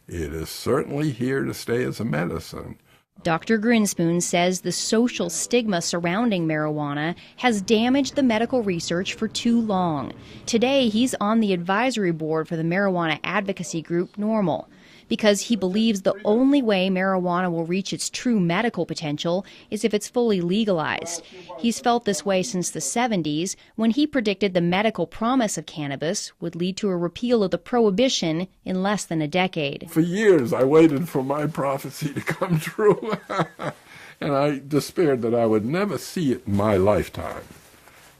It is certainly here to stay as a medicine. Dr. Grinspoon says the social stigma surrounding marijuana has damaged the medical research for too long. Today, he's on the advisory board for the marijuana advocacy group NORML, because he believes the only way marijuana will reach its true medical potential is if it's fully legalized. He's felt this way since the 70s, when he predicted the medical promise of cannabis would lead to a repeal of the prohibition in less than a decade. For years, I waited for my prophecy to come true, and I despaired that I would never see it in my lifetime.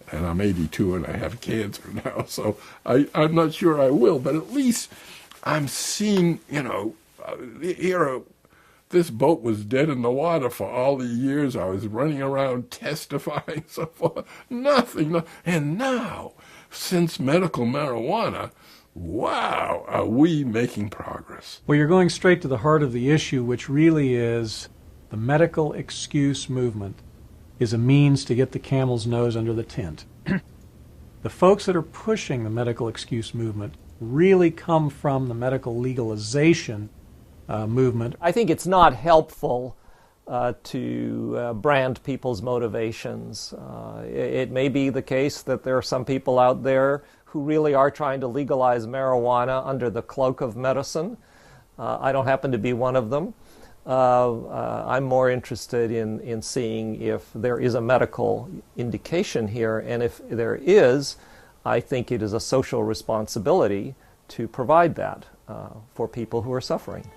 And I'm 82 and I have cancer now, so I'm not sure I will, but at least I'm seeing, here this boat was dead in the water for all the years I was running around testifying, so forth. Nothing. And now, since medical marijuana, wow, are we making progress? Well, you're going straight to the heart of the issue, which really is the medical excuse movement is a means to get the camel's nose under the tent. The folks that are pushing the medical excuse movement really come from the medical legalization movement. I think it's not helpful to brand people's motivations. It may be the case that there are some people out there who really are trying to legalize marijuana under the cloak of medicine. I don't happen to be one of them. I'm more interested in seeing if there is a medical indication here, and if there is, I think it is a social responsibility to provide that for people who are suffering.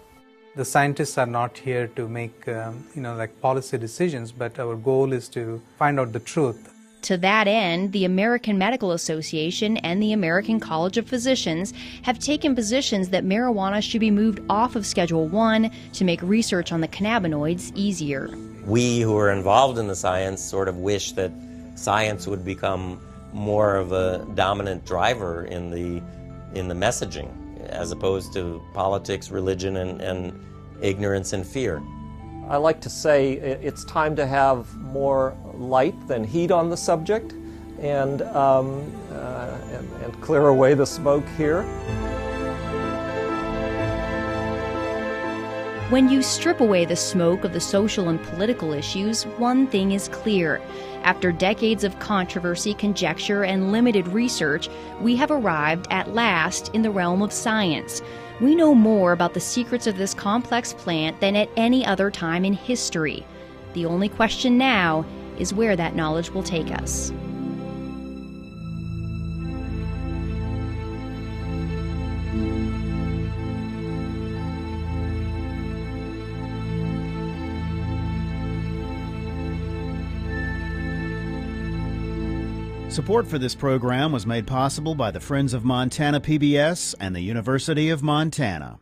The scientists are not here to make like policy decisions, but our goal is to find out the truth. To that end, the American Medical Association and the American College of Physicians have taken positions that marijuana should be moved off of Schedule I to make research on the cannabinoids easier. We who are involved in the science sort of wish that science would become more of a dominant driver in the messaging, as opposed to politics, religion, and ignorance and fear. I like to say it's time to have more light than heat on the subject, and clear away the smoke here. When you strip away the smoke of the social and political issues, one thing is clear. After decades of controversy, conjecture, and limited research, we have arrived at last in the realm of science. We know more about the secrets of this complex plant than at any other time in history. The only question now is where that knowledge will take us. Support for this program was made possible by the Friends of Montana PBS and the University of Montana.